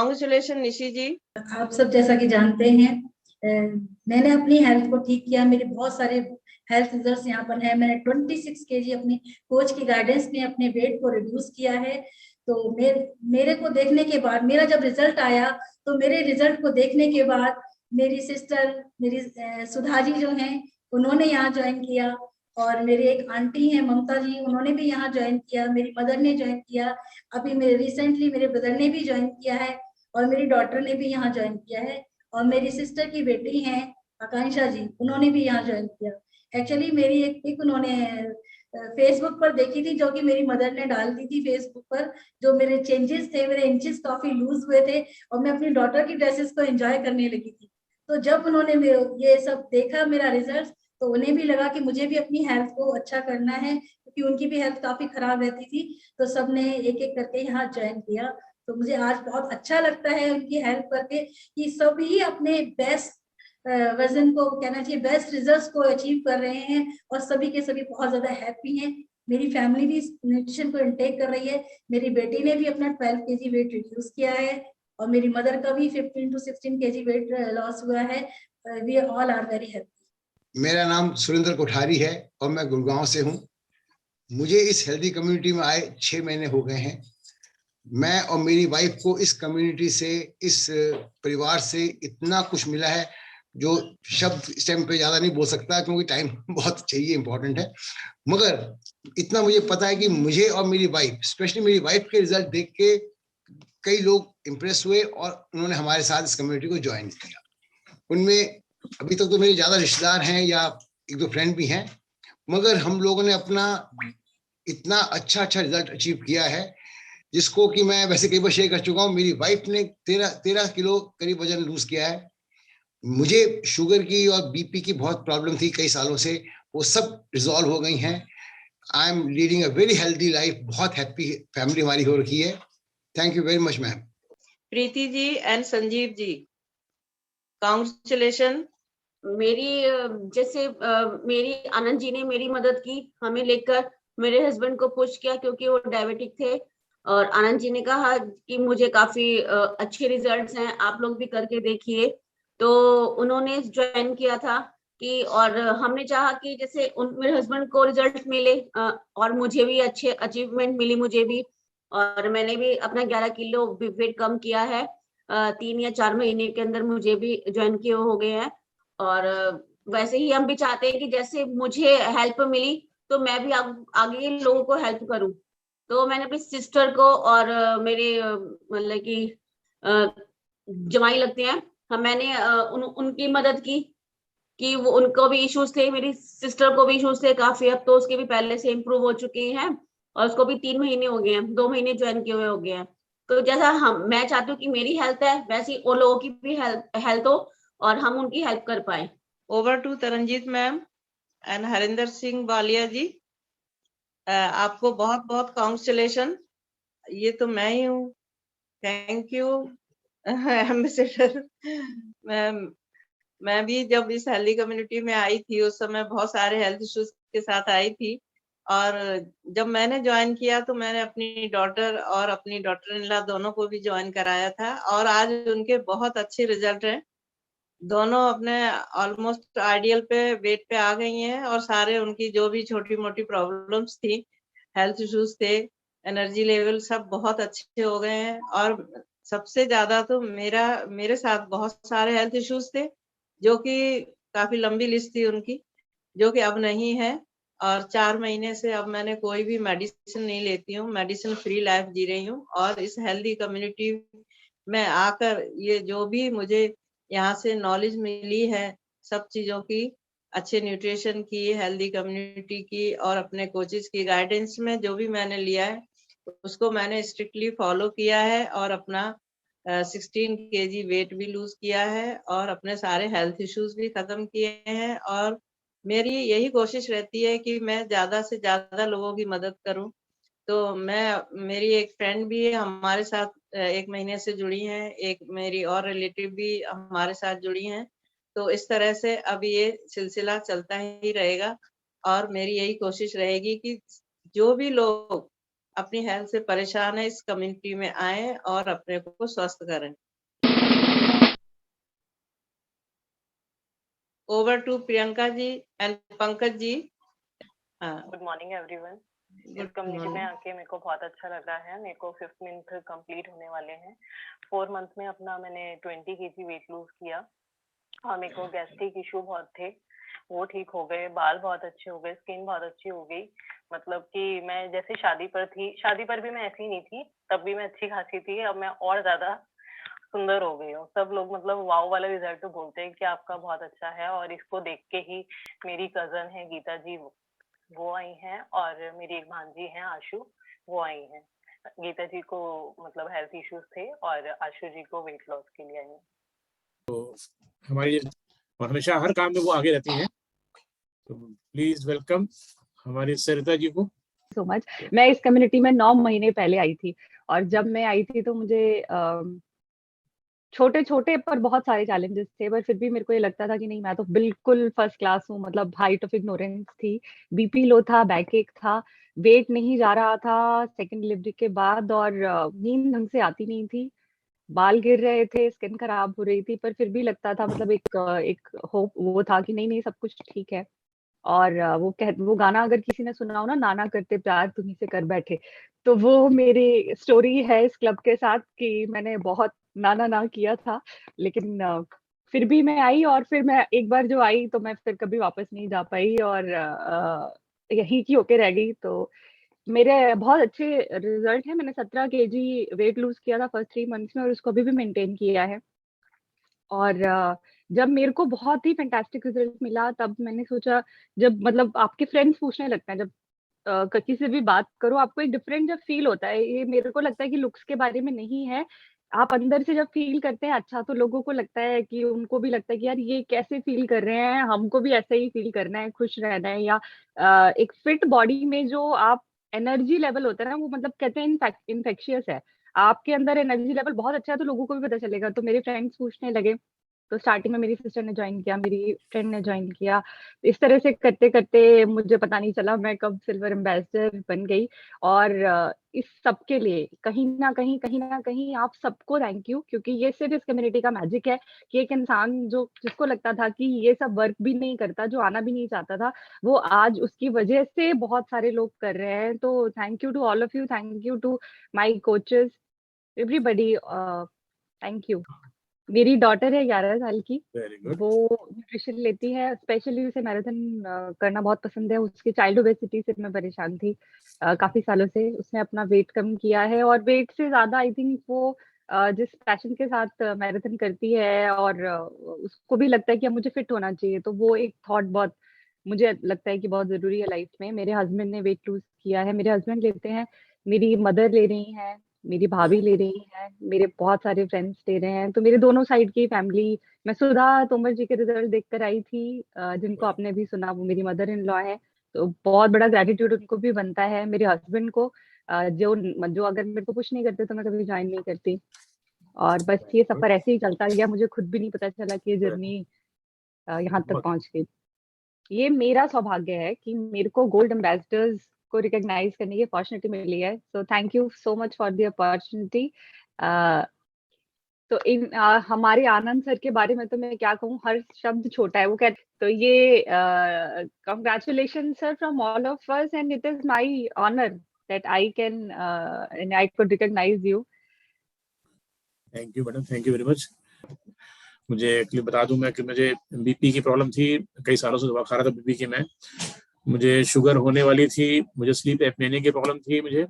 Congratulation Nishi जी। आप सब जैसा कि जानते हैं, मैंने अपनी हेल्थ को ठीक किया। मेरे बहुत सारे हेल्थ रिजल्ट्स यहाँ पर है। मैंने 26 केजी अपनी कोच की गाइडेंस में अपने वेट को रिड्यूस किया है। तो मेरे को देखने के बाद, मेरा जब रिजल्ट आया, तो मेरे रिजल्ट को देखने के बाद मेरी सिस्टर, मेरी सुधा जी जो हैं, उन्होंने यहाँ ज्वाइन किया। और मेरी एक आंटी हैं ममता जी, उन्होंने भी यहाँ ज्वाइन किया। मेरी मदर ने ज्वाइन किया। अभी मेरे रिसेंटली मेरे ब्रदर ने भी ज्वाइन किया है, और मेरी डॉटर ने भी यहाँ ज्वाइन किया है। और मेरी सिस्टर की बेटी हैं आकांक्षा जी, उन्होंने भी यहाँ ज्वाइन किया। एक्चुअली मेरी एक पिक उन्होंने फेसबुक पर देखी थी, जो कि मेरी मदर ने डाल दी थी फेसबुक पर। जो मेरे चेंजेस थे, मेरे इंचेस काफी लूज हुए थे, और मैं अपनी डॉटर की ड्रेसेस को एंजॉय करने लगी थी। तो जब उन्होंने ये सब देखा मेरा रिजल्ट, तो उन्हें भी लगा कि मुझे भी अपनी हेल्थ को अच्छा करना है, क्योंकि उनकी भी हेल्थ काफी खराब रहती थी। तो सबने एक एक करके यहाँ ज्वाइन किया। तो मुझे आज बहुत अच्छा लगता है उनकी हेल्प करके, कि सभी अपने बेस्ट वजन को, कहना चाहिए बेस्ट रिजल्ट्स को अचीव कर रहे हैं, और सभी के सभी बहुत ज्यादा हैप्पी हैं। मेरी फैमिली भी न्यूट्रिशन को इनटेक कर रही है। मेरी बेटी ने भी अपना 12 केजी वेट रिड्यूस किया है, और मेरी मदर का भी 15 to 16 केजी वेट लॉस हुआ है। We all are very happy. मेरा नाम सुरेंद्र कोठारी है और मैं गुड़गांव से हूँ। मुझे इस हेल्दी कम्युनिटी में आए 6 महीने हो गए हैं। मैं और मेरी वाइफ को इस कम्युनिटी से, इस परिवार से इतना कुछ मिला है जो शब्द इस टाइम पे ज्यादा नहीं बोल सकता, क्योंकि टाइम बहुत चाहिए, इंपॉर्टेंट है। मगर इतना मुझे पता है कि मुझे और मेरी वाइफ, स्पेशली मेरी वाइफ के रिजल्ट देख के कई लोग इम्प्रेस हुए और उन्होंने हमारे साथ इस कम्युनिटी को ज्वाइन किया। उनमें अभी तक तो मेरे ज्यादा रिश्तेदार हैं या एक दो फ्रेंड भी हैं, मगर हम लोगों ने अपना इतना अच्छा रिजल्ट अचीव किया है, जिसको कि मैं वैसे कई बार शेयर कर चुका हूँ। मेरी वाइफ ने 13 किलो करीब वजन लूज किया है। मुझे शुगर की और बीपी की बहुत प्रॉब्लम थी कई सालों से, वो सब रिजॉल्व हो गई हैं। I am leading a very healthy life. बहुत हैप्पी फैमिली हमारी हो रखी है। Thank you very much ma'am. Preeti ji and Sanjeev ji, congratulation. मेरी आनंद जी ने मेरी मदद की, हमें लेकर मेरे हस्बैंड को पुश किया, क्योंकि वो डायबिटिक थे। और आनंद जी ने कहा कि मुझे काफी अच्छे रिजल्ट्स हैं, आप लोग भी करके देखिए। तो उन्होंने ज्वाइन किया था कि, और हमने चाहा कि जैसे मेरे हस्बैंड को रिजल्ट मिले और मुझे भी अच्छे अचीवमेंट मिली मुझे भी। और मैंने भी अपना 11 किलो वेट कम किया है 3 या 4 महीने के अंदर, मुझे भी ज्वाइन किए हो गए हैं। और वैसे ही हम भी चाहते हैं कि जैसे मुझे हेल्प मिली, तो मैं भी आगे लोगों को हेल्प करूं। तो मैंने अपनी सिस्टर को और मेरे मतलब कि जमाई लगते हैं, मैंने उनकी मदद की कि वो, उनको भी इश्यूज थे, मेरी सिस्टर को भी इश्यूज थे काफी। अब तो उसके भी पहले से इम्प्रूव हो चुके हैं, और उसको भी 3 महीने हो गए हैं, 2 महीने ज्वाइन किए हुए हो गए हैं। तो जैसा मैं चाहती हूँ कि मेरी हेल्थ है, वैसी वो लोगों की भी हेल्थ हो, और हम उनकी हेल्प कर पाए। Over to Taranjeet ma'am and Harinder Singh Walia ji. आपको बहुत बहुत कॉन्ग्रेचुलेशन। ये तो मैं ही हूँ। Thank you ambassador ma'am. मैं भी जब इस हेल्दी कम्युनिटी में आई थी, उस समय बहुत सारे हेल्थ इश्यूज के साथ आई थी। और जब मैंने ज्वाइन किया तो मैंने अपनी डॉटर और अपनी डॉटर इन लॉ दोनों को भी ज्वाइन कराया था, और आज उनके बहुत अच्छे रिजल्ट हैं। दोनों अपने ऑलमोस्ट आइडियल पे वेट पे आ गई हैं, और सारे उनकी जो भी छोटी मोटी प्रॉब्लम्स थी, हेल्थ इश्यूज थे, एनर्जी लेवल सब बहुत अच्छे हो गए हैं। और सबसे ज्यादा तो मेरे साथ बहुत सारे हेल्थ इश्यूज थे, जो कि काफी लंबी लिस्ट थी उनकी, जो कि अब नहीं है। और 4 महीने से अब मैंने कोई भी मेडिसिन नहीं लेती हूँ, मेडिसिन फ्री लाइफ जी रही हूँ। और इस हेल्दी कम्युनिटी में आकर ये जो भी मुझे यहाँ से नॉलेज मिली है सब चीजों की, अच्छे न्यूट्रिशन की, हेल्दी कम्युनिटी की, और अपने कोचेस की गाइडेंस में जो भी मैंने लिया है उसको मैंने स्ट्रिक्टली फॉलो किया है, और अपना 16 केजी वेट भी लूज किया है, और अपने सारे हेल्थ इश्यूज भी खत्म किए हैं। और मेरी यही कोशिश रहती है कि मैं ज्यादा से ज्यादा लोगों की मदद करूं। तो मेरी एक फ्रेंड भी हमारे साथ 1 महीने से जुड़ी हैं, एक मेरी और रिलेटिव भी हमारे साथ जुड़ी हैं। तो इस तरह से अब ये सिलसिला चलता ही रहेगा, और मेरी यही कोशिश रहेगी कि जो भी लोग अपनी हेल्थ से परेशान है, इस कम्युनिटी में आए और अपने को स्वस्थ करें। Over to Priyanka ji and Pankaj ji. Good morning everyone. इस Good कम्युनिटी में morning. आके मेरे को बहुत अच्छा लग रहा है। मेरे को 5th मंथ कंप्लीट होने वाले हैं। 4 मंथ में अपना मैंने 20 kg वेट लूज किया और मेरे को गैस्ट्रिक इशू बहुत थे, वो ठीक हो गए। बाल बहुत अच्छे हो गए, स्किन बहुत अच्छी हो गई। मतलब कि मैं जैसे शादी पर थी, शादी पर भी मैं ऐसी नहीं थी, तब भी मैं अच्छी खासी थी, अब मैं और ज्यादा सुंदर हो गई हूँ। सब लोग मतलब वाव वाला रिजल्ट तो बोलते हैं कि आपका बहुत अच्छा है। और इसको देख के ही मेरी कजन है गीता जी, वो आई हैं, और मेरी एक भांजी है आशु, वो आई हैं। गीता जी को मतलब हेल्थ इश्यूज थे और आशु जी को वेट लॉस के लिए आई हैं। तो हमारी और हमेशा हर काम में वो आगे रहती हैं, तो प्लीज वेलकम हमारी सरिता जी को। So much. मैं इस कम्युनिटी में 9 महीने पहले आई थी और जब मैं आई थी तो मुझे छोटे छोटे पर बहुत सारे चैलेंजेस थे, पर फिर भी मेरे को ये लगता था कि नहीं, मैं तो बिल्कुल फर्स्ट क्लास हूँ। मतलब हाइट ऑफ इग्नोरेंस थी, बीपी लो था, बैक एक था, वेट नहीं जा रहा था सेकंड डिलीवरी के बाद, और नींद ढंग से आती नहीं थी, बाल गिर रहे थे, स्किन खराब हो रही थी, पर फिर भी लगता था, मतलब एक होप वो था कि नहीं नहीं सब कुछ ठीक है। और वो गाना अगर किसी ने सुना हो ना, नाना करते प्यार तुम्ही से कर बैठे, तो वो मेरी स्टोरी है इस क्लब के साथ कि मैंने बहुत नाना ना किया था, लेकिन फिर भी मैं आई। और फिर मैं एक बार जो आई तो मैं फिर कभी वापस नहीं जा पाई और यहीं की होके रह गई। तो मेरे बहुत अच्छे रिजल्ट है। मैंने 17 केजी वेट लूज किया था फर्स्ट 3 मंथ्स में और उसको अभी भी मेंटेन किया है। और जब मेरे को बहुत ही फैंटास्टिक रिजल्ट मिला तब मैंने सोचा, जब मतलब आपके फ्रेंड्स पूछने लगते हैं, जब किसी से भी बात करो आपको एक डिफरेंट जब फील होता है, ये मेरे को लगता है कि लुक्स के बारे में नहीं है, आप अंदर से जब फील करते हैं अच्छा, तो लोगों को लगता है कि उनको भी लगता है कि यार ये कैसे फील कर रहे हैं, हमको भी ऐसा ही फील करना है, खुश रहना है। या एक फिट बॉडी में जो आप एनर्जी लेवल होता है ना, वो मतलब कहते हैं इन्फेक्शियस है। आपके अंदर एनर्जी लेवल बहुत अच्छा है तो लोगों को भी पता चलेगा। तो मेरे फ्रेंड्स पूछने लगे, तो स्टार्टिंग में मेरी सिस्टर ने ज्वाइन किया, मेरी फ्रेंड ने ज्वाइन किया, इस तरह से करते करते मुझे पता नहीं चला मैं कब सिल्वर एम्बेसडर बन गई। और इस सब के लिए कहीं ना कहीं आप सबको थैंक यू, क्योंकि ये सिर्फ इस कम्युनिटी का मैजिक है कि एक इंसान जो जिसको लगता था कि ये सब वर्क भी नहीं करता, जो आना भी नहीं चाहता था, वो आज उसकी वजह से बहुत सारे लोग कर रहे हैं। तो thank you to all of you, thank you to my coaches, everybody, thank you. मेरी डॉटर है 11 साल की, वेरी गुड। वो न्यूट्रिशन लेती है, स्पेशली उसे मैराथन करना बहुत पसंद है। उसकी चाइल्ड ओबेसिटी से मैं परेशान थी काफी सालों से। उसने अपना वेट कम किया है और वेट से ज्यादा आई थिंक वो जिस पैशन के साथ मैराथन करती है और उसको भी लगता है कि अब मुझे फिट होना चाहिए, तो वो एक थॉट बहुत मुझे लगता है कि बहुत जरूरी है लाइफ में। मेरे हस्बैंड ने वेट लूज किया है, मेरे हस्बैंड लेते हैं, मेरी मदर ले रही है, मेरी भाभी ले रही है, मेरे बहुत सारे फ्रेंड्स ले रहे हैं। तो मेरे दोनों साइड की फैमिली, मैं सुधा तोमर जी के रिजल्ट देखकर आई थी, जिनको आपने भी सुना, वो मेरी मदर इन लॉ है। तो बहुत बड़ा ग्रेटिट्यूड उनको भी बनता है, मेरे हस्बैंड को, जो जो अगर मेरे को पुश नहीं करते तो मैं कभी ज्वाइन नहीं करती। और बस ये सफर ऐसे ही चलता गया, मुझे खुद भी नहीं पता चला कि ये जर्नी यहाँ तक पहुंच गई। ये मेरा सौभाग्य है कि मेरे को गोल्ड एम्बेसडर्स को रिकॉग्नाइज करने की अपॉर्चुनिटी मिली है। So thank you so much for the opportunity. तो हमारे आनंद सर के बारे में तो मैं क्या कहूँ, हर शब्द छोटा है। वो कहते तो ये congratulation sir from all of us, and it is my honour that I can and I could recognise you. Thank you madam, thank you very much. मुझे एक्चुअली बता दूं मैं कि मुझे बीपी की प्रॉब्लम थी, कई सालों से दवा खा रहा था बीपी की मैं। मुझे शुगर होने वाली थी, मुझे स्लीप एपनिया की प्रॉब्लम थी मुझे,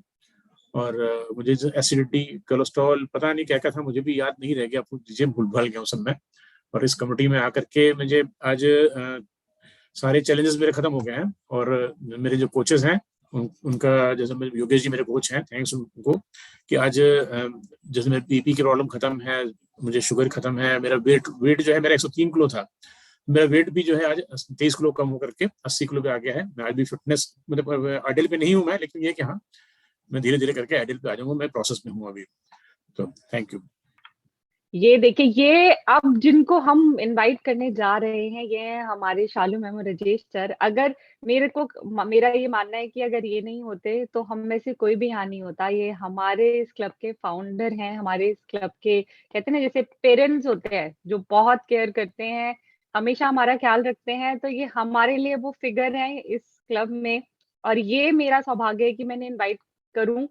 और मुझे एसिडिटी, कोलेस्ट्रॉल, पता नहीं क्या क्या था, मुझे भी याद नहीं रह गया, आप दीजिए, भूल भाल गया उस समय। और इस कम्युनिटी में आकर के मुझे आज सारे चैलेंजेस मेरे खत्म हो गए हैं। और मेरे जो कोचेस हैं उनका, जैसे मेरे योगेश जी मेरे कोच हैं, थैंक्स उनको, कि आज जैसे मेरे बीपी की प्रॉब्लम खत्म है, मुझे शुगर खत्म है, मेरा वेट जो है मेरा 103 किलो था, मेरा वेट भी जो है आज 23 किलो कम होकर के 80 किलो पे आ गया है। मैं आज भी फिटनेस मतलब आइडियल पे नहीं हूँ मैं, लेकिन ये कि हाँ मैं धीरे धीरे करके आइडियल पे आ जाऊंगा, मैं प्रोसेस में हूँ अभी। तो थैंक यू। ये देखिए, ये अब जिनको हम इनवाइट करने जा रहे हैं, ये हैं हमारे शालू मैम और राजेश सर। अगर मेरा ये मानना है कि अगर ये नहीं होते तो हम में से कोई भी यहाँ नहीं होता। ये हमारे इस क्लब के फाउंडर हैं, हमारे इस क्लब के, कहते हैं ना, जैसे पेरेंट्स होते हैं जो बहुत केयर करते हैं, हमेशा हमारा ख्याल रखते हैं। तो ये हमारे लिए वो फिगर हैं इस क्लब में, और ये मेरा सौभाग्य है कि मैंने इनवाइट करूं।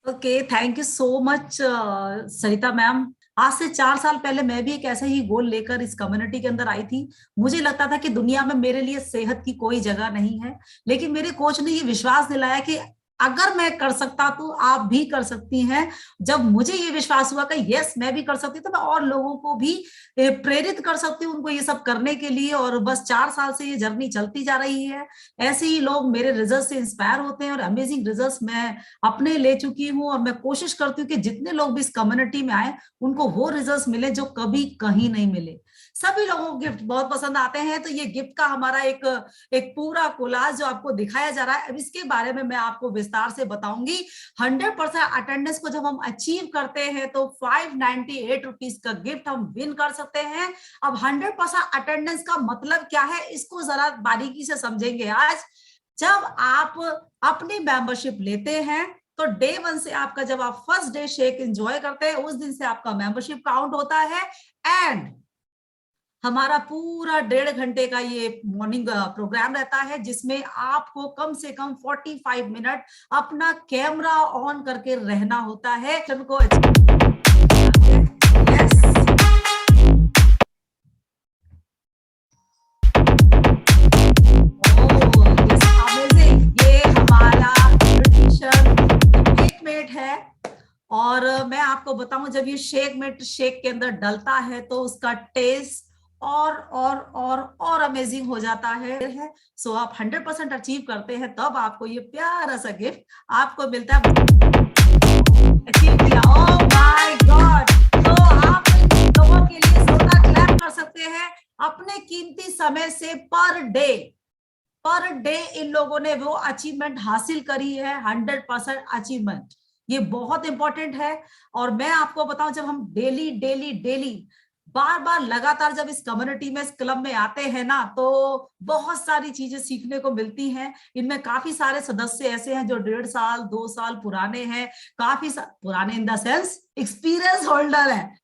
Okay, thank you so much Sarita ma'am. आज से 4 साल पहले मैं भी एक ऐसे ही गोल लेकर इस कम्युनिटी के अंदर आई थी। मुझे लगता था कि दुनिया में मेरे लिए सेहत की कोई जगह नहीं है, लेकिन मेरे कोच ने ये विश्वास दिलाया कि अगर मैं कर सकता तो आप भी कर सकती हैं। जब मुझे ये विश्वास हुआ कि यस मैं भी कर सकती हूँ, तो मैं और लोगों को भी प्रेरित कर सकती हूँ उनको ये सब करने के लिए। और बस 4 साल से ये जर्नी चलती जा रही है। ऐसे ही लोग मेरे रिजल्ट से इंस्पायर होते हैं और अमेजिंग रिजल्ट्स मैं अपने ले चुकी हूँ। और मैं कोशिश करती हूँ कि जितने लोग भी इस कम्युनिटी में आए उनको वो रिजल्ट्स मिले जो कभी कहीं नहीं मिले। सभी लोगों को गिफ्ट बहुत पसंद आते हैं, तो ये गिफ्ट का हमारा एक पूरा कोलाज जो आपको दिखाया जा रहा है, अब इसके बारे में मैं आपको विस्तार से बताऊंगी। 100% अटेंडेंस को जब हम अचीव करते हैं तो 598 रुपीज का गिफ्ट हम विन कर सकते हैं। अब 100% अटेंडेंस का मतलब क्या है, इसको जरा बारीकी से समझेंगे आज। जब आप अपनी मेंबरशिप लेते हैं तो डे 1 से आपका, जब आप फर्स्ट डे शेक एंजॉय करते हैं, उस दिन से आपका मेंबरशिप काउंट होता है। एंड हमारा पूरा 1.5 घंटे का ये मॉर्निंग प्रोग्राम रहता है, जिसमें आपको कम से कम 45 मिनट अपना कैमरा ऑन करके रहना होता है। को ये हमारा शेक मेट है। और मैं आपको बताऊं, जब ये शेक मेट शेक के अंदर डलता है तो उसका टेस्ट और अमेजिंग हो जाता है। सो आप 100% अचीव करते हैं तब आपको ये प्यारा सा गिफ्ट आपको मिलता है। अचीव किया, ओह माय गॉड। तो आप लोगों के लिए जोरदार क्लैप कर सकते हैं। अपने कीमती समय से पर डे इन लोगों ने वो अचीवमेंट हासिल करी है, 100% अचीवमेंट। ये बहुत इंपॉर्टेंट है। और मैं आपको बताऊं, जब हम डेली बार बार लगातार जब इस कम्युनिटी में, इस क्लब में आते हैं ना, तो बहुत सारी चीजें सीखने को मिलती हैं। इनमें काफी सारे सदस्य ऐसे हैं जो 1.5 साल 2 साल पुराने हैं, काफी पुराने in the sense experience holder है।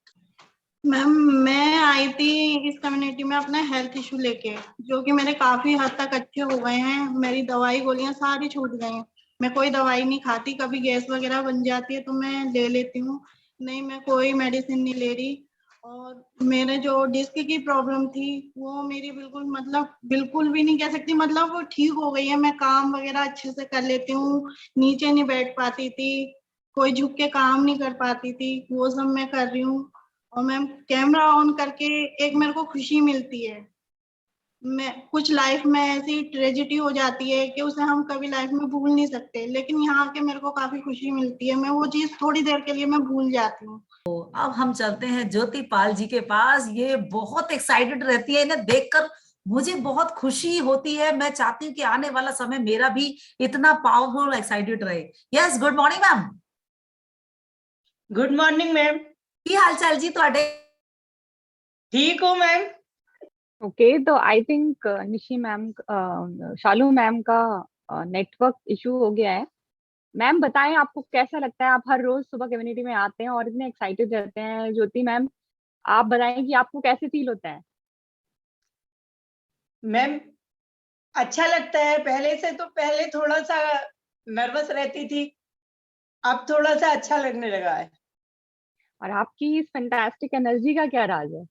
मैम, मैं आई थी इस कम्युनिटी में अपना हेल्थ इशू लेके, जो कि मेरे काफी हद तक अच्छे हो गए हैं। मेरी दवाई गोलियां सारी छूट गई हैं। मैं कोई दवाई नहीं खाती, कभी गैस वगैरह बन जाती है तो मैं ले लेती हूँ, नहीं मैं कोई मेडिसिन नहीं ले रही। और मेरे जो डिस्क की प्रॉब्लम थी वो मेरी बिल्कुल भी नहीं कह सकती, मतलब वो ठीक हो गई है। मैं काम वगैरह अच्छे से कर लेती हूँ, नीचे नहीं बैठ पाती थी, कोई झुक के काम नहीं कर पाती थी, वो सब मैं कर रही हूँ। और मैम, कैमरा ऑन करके एक मेरे को खुशी मिलती है। मैं कुछ लाइफ में ऐसी ट्रेजेडी हो जाती है कि उसे हम कभी लाइफ में भूल नहीं सकते, लेकिन यहाँ आके मेरे को काफी खुशी मिलती है। मैं वो चीज थोड़ी देर के लिए मैं भूल जाती हूँ। तो अब हम चलते हैं ज्योति पाल जी के पास। ये बहुत एक्साइटेड रहती है, इन्हें देखकर मुझे बहुत खुशी होती है। मैं चाहती हूँ कि आने वाला समय मेरा भी इतना पावरफुल एक्साइटेड रहे। Yes, good morning ma'am. Good morning ma'am. की हाल चाल जी तुहाडे? ठीक हो मैम? ओके, तो I think Nishi ma'am, Shalu ma'am का नेटवर्क इशू हो गया है। मैम बताएं, आपको कैसा लगता है? आप हर रोज सुबह कम्युनिटी में आते हैं और इतने एक्साइटेड रहते हैं। ज्योति मैम, आप बताएं कि आपको कैसे फील होता है? मैम, अच्छा लगता है। पहले से तो पहले थोड़ा सा नर्वस रहती थी, अब थोड़ा सा अच्छा लगने लगा है। और आपकी इस फैंटास्टिक एनर्जी का क्या राज है?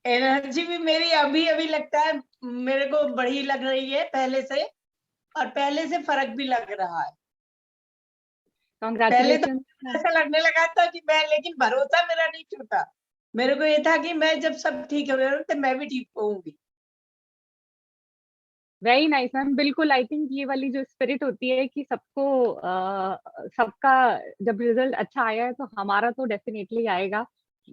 एनर्जी भी मेरी अभी अभी लगता है मेरे को बड़ी लग रही है पहले से, और पहले से फर्क भी लग रहा है। पहले तो ऐसा लगने लगा था कि मैं, लेकिन भरोसा मेरा नहीं छूटा। मेरे को ये था कि मैं जब सब ठीक हो गया तो मैं भी ठीक होऊंगी। वेरी नाइस मैम, बिल्कुल। आई थिंक ये वाली जो स्पिरिट होती है कि सबका जब रिजल्ट अच्छा आया है तो हमारा तो डेफिनेटली आएगा।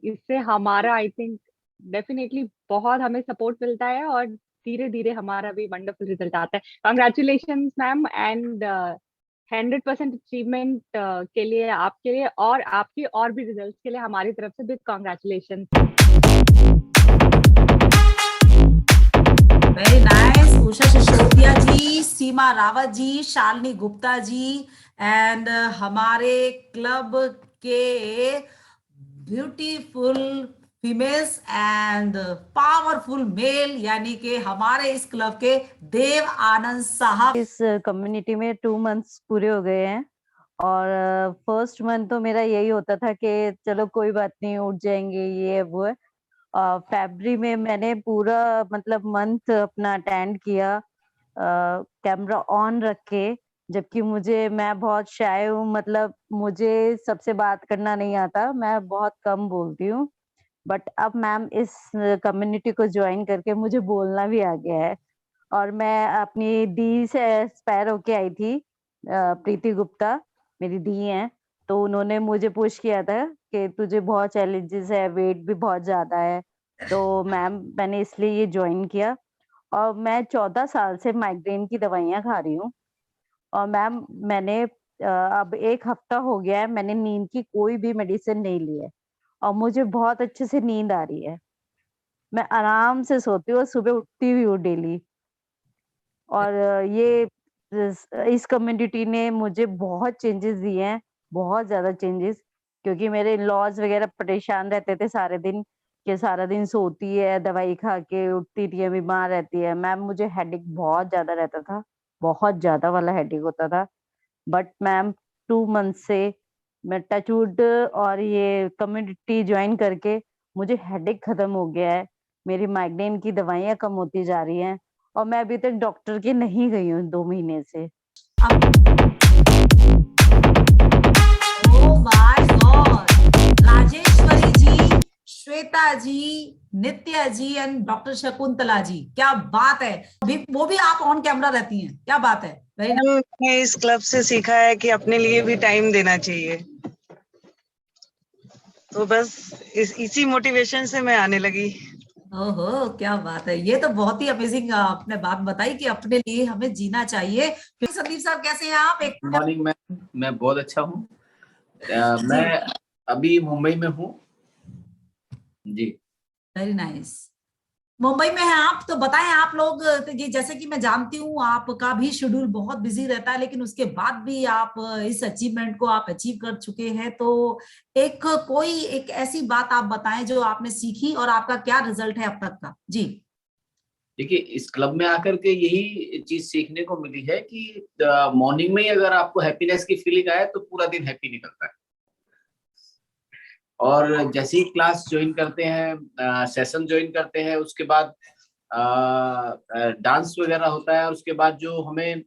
इससे हमारा आई थिंक डेफिनेटली बहुत हमें सपोर्ट मिलता है और धीरे धीरे हमारा भी वंडरफुल रिजल्ट आता है। कंग्रेचुलेशंस मैम, एंड 100% अचीवमेंट के लिए, आपके लिए और आपकी और भी रिजल्ट्स के लिए हमारी तरफ से big congratulation. Very nice. Usha Sisodia ji, Seema Rawat ji, Shalini Gupta ji and हमारे क्लब के beautiful females and powerful male, यानी कि हमारे इस क्लब के देव आनंद साहब। इस कम्युनिटी में 2 मंथ्स पूरे हो गए हैं और फर्स्ट मंथ तो मेरा यही होता था कि चलो कोई बात नहीं, उठ जाएंगे, ये वो है। फरवरी में मैंने पूरा मतलब मंथ अपना अटेंड किया कैमरा ऑन रख के, जबकि मैं बहुत शाय हूँ, मतलब मुझे सबसे बात करना नहीं आता, मैं बहुत कम बोलती हूँ। बट अब मैम इस कम्युनिटी को ज्वाइन करके मुझे बोलना भी आ गया है। और मैं अपनी दी से एक्सपायर होके आई थी, प्रीति गुप्ता मेरी दी हैं, तो उन्होंने मुझे पुश किया था कि तुझे बहुत चैलेंजेस है, वेट भी बहुत ज्यादा है, तो मैम मैंने इसलिए ये ज्वाइन किया। और मैं 14 साल से माइग्रेन की दवाइयाँ खा रही हूँ और मैम मैंने अब 1 हफ्ता हो गया है, मैंने नींद की कोई भी मेडिसिन नहीं ली है और मुझे बहुत अच्छे से नींद आ रही है। मैं आराम से सोती हूँ और सुबह उठती भी हूँ डेली। और ये इस कम्युनिटी ने मुझे बहुत चेंजेस दिए हैं, बहुत ज्यादा चेंजेस, क्योंकि मेरे इन-लॉज वगैरह परेशान रहते थे सारे दिन कि सारा दिन सोती है, दवाई खा के उठती नहीं है, बीमार रहती है। मैम मुझे हेडेक बहुत ज्यादा रहता था, बहुत ज्यादा वाला हेडेक होता था। बट मैम 2 मंथ से मैं टचवुड और ये कम्युनिटी ज्वाइन करके मुझे हेडेक खत्म हो गया है, मेरी माइग्रेन की दवाइयाँ कम होती जा रही हैं और मैं अभी तक डॉक्टर के नहीं गई हूँ 2 महीने से। Oh my God. Rajeshwari ji, Shweta ji, Nitya ji and doctor Shakuntala ji, क्या बात है। वो भी आप ऑन कैमरा रहती हैं, क्या बात है। मैंने इस क्लब से सीखा है कि अपने लिए भी टाइम देना चाहिए, तो बस इसी मोटिवेशन से मैं आने लगी। ओहो क्या बात है, ये तो बहुत ही अमेजिंग आपने बात बताई कि अपने लिए हमें जीना चाहिए। संदीप साहब कैसे हैं आप? एक मॉर्निंग मैम, मैं बहुत अच्छा हूँ। मैं अभी मुंबई में हूँ जी। Very nice. मुंबई में हैं आप, तो बताएं आप लोग, ये जैसे कि मैं जानती हूँ आपका भी शेड्यूल बहुत बिजी रहता है, लेकिन उसके बाद भी आप इस अचीवमेंट को आप अचीव कर चुके हैं, तो एक ऐसी बात आप बताएं जो आपने सीखी और आपका क्या रिजल्ट है अब तक का। जी देखिए, इस क्लब में आकर के यही चीज सीखने को मिली है कि मॉर्निंग में ही अगर आपको हैप्पीनेस की फीलिंग आए तो पूरा दिन हैप्पी निकलता है। और जैसे ही क्लास ज्वाइन करते हैं, सेशन ज्वाइन करते हैं, उसके बाद डांस वगैरह होता है, उसके बाद जो हमें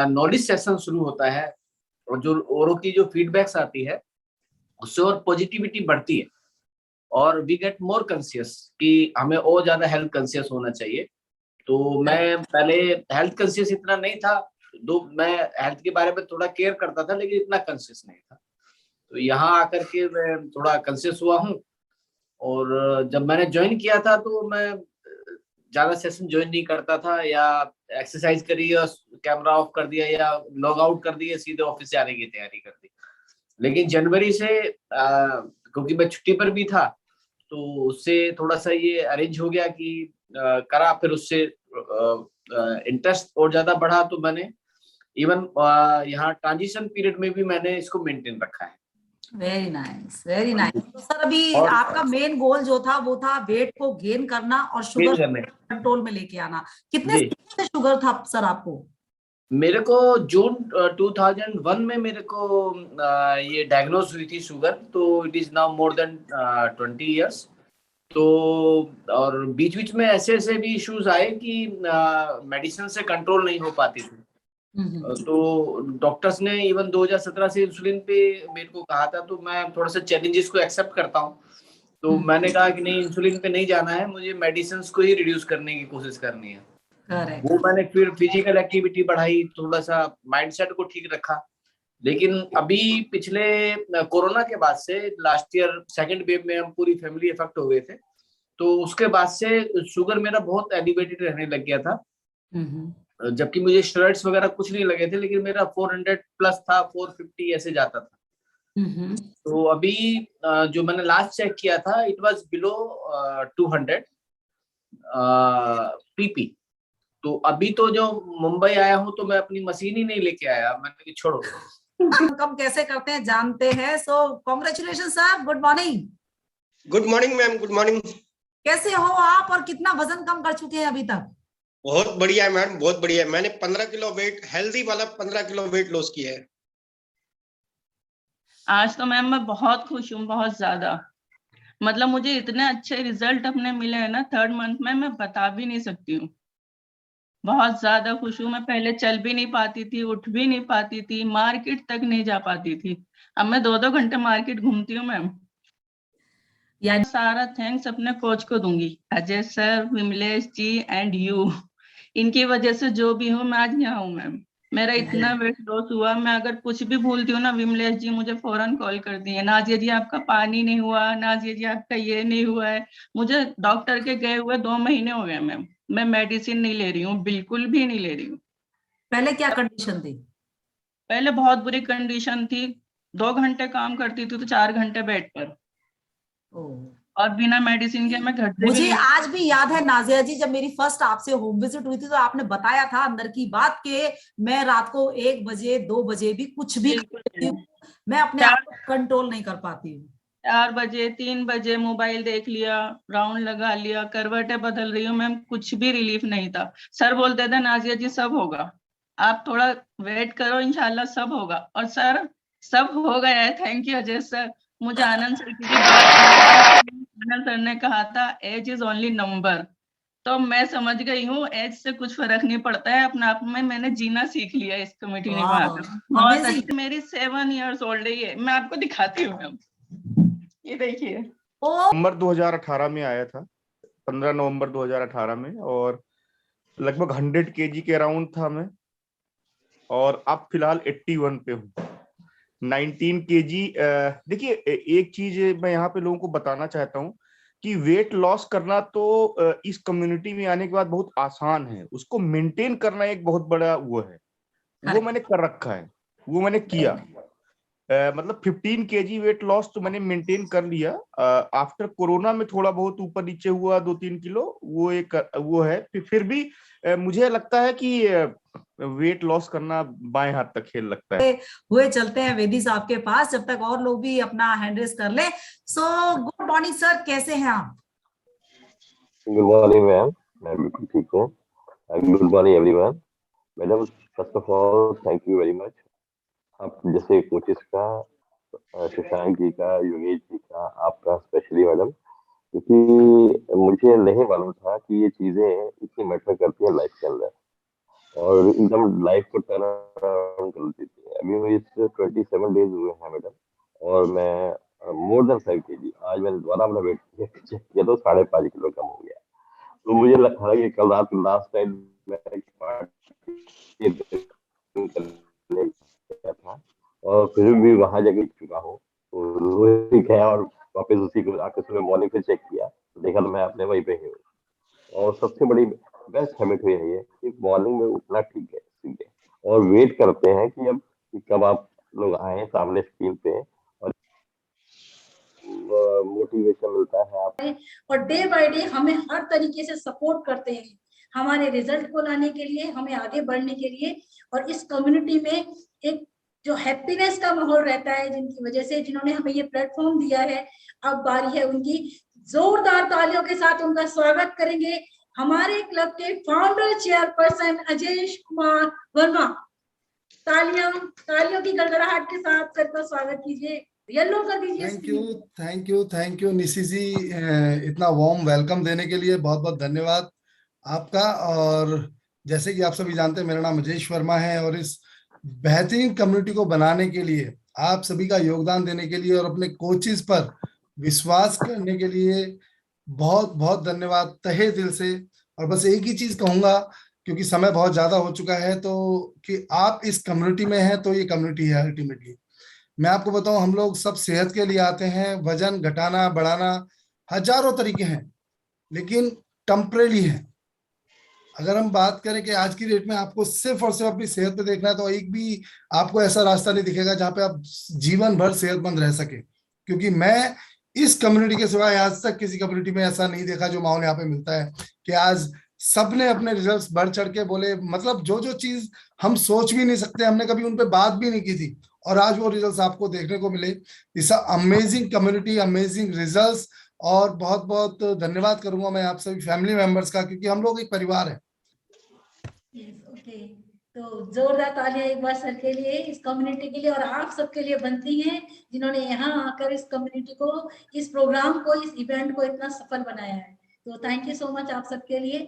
नॉलेज सेशन शुरू होता है और जो औरों की जो फीडबैक्स आती है उससे और पॉजिटिविटी बढ़ती है और वी गेट मोर कॉन्शियस कि हमें और ज्यादा हेल्थ कॉन्शियस होना चाहिए। तो मैं पहले हेल्थ कॉन्शियस इतना नहीं था, मैं हेल्थ के बारे में थोड़ा केयर करता था लेकिन इतना कॉन्शियस नहीं था। तो यहाँ आकर के मैं थोड़ा कॉन्शियस हुआ हूँ और जब मैंने ज्वाइन किया था तो मैं ज्यादा सेशन ज्वाइन नहीं करता था, या एक्सरसाइज करी और कैमरा ऑफ कर दिया या लॉग आउट कर दिया, सीधे ऑफिस जाने की तैयारी कर दी। लेकिन जनवरी से क्योंकि मैं छुट्टी पर भी था तो उससे थोड़ा सा ये अरेंज हो गया कि करा, फिर उससे इंटरेस्ट और ज्यादा बढ़ा, तो मैंने इवन यहाँ ट्रांजिशन पीरियड में भी मैंने इसको मेंटेन रखा है। Very nice, very nice. तो सर अभी आपका मेन गोल जो था वो था वेट को गेन करना और शुगर कंट्रोल में लेके आना। कितने से शुगर था सर आपको? मेरे को जून 2001 में मेरे को ये डायग्नोज हुई थी शुगर, तो it is now more than 20 years. तो और बीच बीच में ऐसे ऐसे भी इश्यूज आए कि मेडिसिन से कंट्रोल नहीं हो पाती थी। तो डॉक्टर्स ने इवन 2017 से इंसुलिन पे मेरे को कहा था, तो मैं थोड़ा सा चैलेंजेस को एक्सेप्ट करता हूँ। तो मैंने कहा कि नहीं, इंसुलिन पे नहीं जाना है, मुझे मेडिसिन को ही रिड्यूस करने की कोशिश करनी है। वो मैंने फिर फिजिकल एक्टिविटी बढ़ाई, थोड़ा सा माइंडसेट को ठीक रखा। लेकिन अभी पिछले कोरोना के बाद से लास्ट ईयर सेकंड वेव में हम पूरी फैमिली इफेक्ट हो गए थे, तो उसके बाद से शुगर मेरा बहुत एलिवेटेड रहने लग गया था। जबकि मुझे स्टेरॉइड्स वगैरह कुछ नहीं लगे थे, लेकिन मेरा 400 प्लस था, 450 ऐसे जाता था। तो अभी जो मैंने लास्ट चेक किया था, इट वाज बिलो 200 पीपी। तो अभी तो जो मुंबई आया हूँ तो मैं अपनी मशीन ही नहीं लेके आया, मैंने कि छोड़ो। कम कैसे करते हैं जानते हैं। So congratulation sir, good morning. Good morning ma'am, good morning. कैसे हो आप और कितना वजन कम कर चुके हैं अभी तक? बहुत बढ़िया है मैम, बहुत बढ़िया है। मैंने 15 किलो वेट, हेल्दी वाला 15 किलो वेट लॉस किया है। आज तो मैम मैं बहुत खुश हूँ, बहुत ज्यादा। मतलब मुझे इतने अच्छे रिजल्ट अपने मिले हैं ना 3rd मंथ में, मैं बता भी नहीं सकती हूँ। बहुत ज्यादा खुश हूँ। मैं पहले चल भी नहीं पाती थी, उठ भी नहीं पाती थी, मार्केट तक नहीं जा पाती थी। अब मैं 2-2 घंटे मार्केट घूमती हूँ मैम। यार सारा थैंक्स अपने कोच को दूंगी, Ajay sir, Vimlesh ji and you. इनकी वजह से जो भी हूँ मैं आज यहाँ हूँ मैम। मेरा इतना वेट लॉस हुआ, मैं अगर कुछ भी भूलती हूँ ना, विमलेश जी मुझे फौरन कॉल कर दिए, नाजिया जी आपका पानी नहीं हुआ, नाजिया जी आपका ये नहीं हुआ है। मुझे डॉक्टर के गए हुए 2 महीने हो गए मैम। मैं मेडिसिन नहीं ले रही हूँ, बिल्कुल भी नहीं ले रही हूँ। पहले क्या कंडीशन थी? पहले बहुत बुरी कंडीशन थी। 2 घंटे काम करती थी तो 4 घंटे बेड पर, और बिना मेडिसिन के मैं घर से मुझे भी आज भी याद है नाजिया जी, जब मेरी फर्स्ट आपसे होम विजिट हुई थी तो आपने बताया था अंदर की बात के मैं रात को 1 बजे 2 बजे भी कुछ भी मैं अपने आप को कंट्रोल नहीं कर पाती हूँ। 4 बजे 3 बजे मोबाइल देख लिया, राउंड लगा लिया, करवटें बदल रही हूँ मैम, कुछ भी रिलीफ नहीं था। सर बोलते थे नाजिया जी सब होगा, आप थोड़ा वेट करो, इंशाल्लाह सब होगा। और सर सब हो गया है। Thank you Ajay sir. मुझे आनंद सर की बात, आनंद सर ने कहा था एज इज ओनली नंबर, तो मैं समझ गई हूँ एज से कुछ फर्क नहीं पड़ता है। अपने आप में मैंने जीना सीख लिया इस कमेटी ने बनाकर। बहुत अच्छी, मेरी 7 years ओल्ड है ये, मैं आपको दिखाती हूँ मैम, ये देखिए। नवंबर 2018 में आया था, 15 नवंबर 2018 में, और लगभग 100 kg के अराउंड था मैं, और अब फिलहाल 81 पे हूँ। 19 kg। देखिए एक चीज मैं यहाँ पे लोगों को बताना चाहता हूँ कि वेट लॉस करना तो इस कम्युनिटी में आने के बाद बहुत आसान है, उसको मेंटेन करना एक बहुत बड़ा वो है। वो मैंने कर रखा है, वो मैंने किया। मतलब 15 kg वेट लॉस तो मैंने मेंटेन कर लिया। आफ्टर कोरोना में थोड़ा बहुत ऊपर नीचे हुआ 2-3 किलो, वो एक वो है। फिर भी मुझे लगता है कि वेट लॉस करना बाएं हाथ तक खेल लगता है। हुए चलते हैं वेदी साहब के पास, जब तक और लोग भी अपना हैंड रेस कर ले। सो गुड मॉर्निंग सर, कैसे हैं आप? गुड मॉर्निंग मैम, मैं बिल्कुल ठीक हूँ। Good morning everyone. Madam first of all thank you very much. आप जैसे कोचेस का, शशांक जी का, योगेश जी का, आपका स्पेशली मैडम, क्योंकि मुझे नहीं मालूम था कि ये चीजें इतनी मैटर करती है लाइफ के अंदर और एकदम लाइफ को टर्न अराउंड कर देती है। अभी मुझे 27 डेज हुए हैं मैडम, और मैं मोर देन 5 kg, आज मैंने दोबारा अपना वेट चेक किया तो 5.5 किलो कम हो गया। तो मुझे लगा कि कल रात लास्ट टाइम मैं था और फिर भी वहां जाके चुका हूँ, तो गया और वापस उसी को आके सुबह मॉर्निंग पे चेक किया, देखा तो मैं अपने वहीं पे ही हूँ। और सबसे बड़ी बेस्ट हैबिट हुई है ये कि मॉर्निंग में उठना ठीक है सीधे, और वेट करते हैं कि अब कब आप लोग आए सामने स्क्रीन पे, और मोटिवेशन मिलता है आप, और डे बाय डे हमें हर तरीके से सपोर्ट करते हैं हमारे रिजल्ट को लाने के लिए, हमें आगे बढ़ने के लिए। और इस कम्युनिटी में एक जो हैप्पीनेस का माहौल रहता है, जिनकी वजह से, जिन्होंने हमें ये प्लेटफॉर्म दिया है, अब बारी है उनकी। जोरदार तालियों के साथ उनका स्वागत करेंगे हमारे क्लब के फाउंडर चेयरपर्सन अजय कुमार वर्मा। तालियों की गड़गड़ाहट के साथ सर का स्वागत कीजिए, येलो कर दीजिए। थैंक यू निशी जी, इतना वार्म वेलकम देने के लिए बहुत बहुत धन्यवाद आपका। और जैसे कि आप सभी जानते हैं, मेरा नाम अजय वर्मा है, और इस बेहतरीन कम्युनिटी को बनाने के लिए, आप सभी का योगदान देने के लिए और अपने कोचेस पर विश्वास करने के लिए बहुत बहुत धन्यवाद तहे दिल से। और बस एक ही चीज कहूंगा, क्योंकि समय बहुत ज्यादा हो चुका है, तो कि आप इस कम्युनिटी में हैं तो ये कम्युनिटी है अल्टीमेटली। मैं आपको बताऊं, हम लोग सब सेहत के लिए आते हैं। वजन घटाना बढ़ाना हजारों तरीके हैं, लेकिन टेम्परेरी है। अगर हम बात करें कि आज की डेट में आपको सिर्फ और सिर्फ अपनी सेहत पे देखना है, तो एक भी आपको ऐसा रास्ता नहीं दिखेगा जहाँ पे आप जीवन भर सेहतमंद रह सके। क्योंकि मैं इस कम्युनिटी के सिवाय आज तक किसी कम्युनिटी में ऐसा नहीं देखा जो माहौल यहाँ पे मिलता है कि आज सबने अपने रिजल्ट्स बढ़ चढ़ के बोले, मतलब जो जो चीज हम सोच भी नहीं सकते, हमने कभी उन पे बात भी नहीं की थी, और आज वो रिजल्ट्स आपको देखने को मिले। It's amazing community, amazing results. और बहुत बहुत धन्यवाद करूंगा मैं आप सभी फैमिली मेंबर्स का, क्योंकि हम लोग एक परिवार है। ओके, तो जोरदार तालियां एक बार सर के लिए, इस कम्युनिटी के लिए और आप सबके लिए बनती हैं जिन्होंने यहाँ आकर इस कम्युनिटी को, इस प्रोग्राम को, इस इवेंट को इतना सफल बनाया है। तो थैंक यू सो मच आप सबके लिए।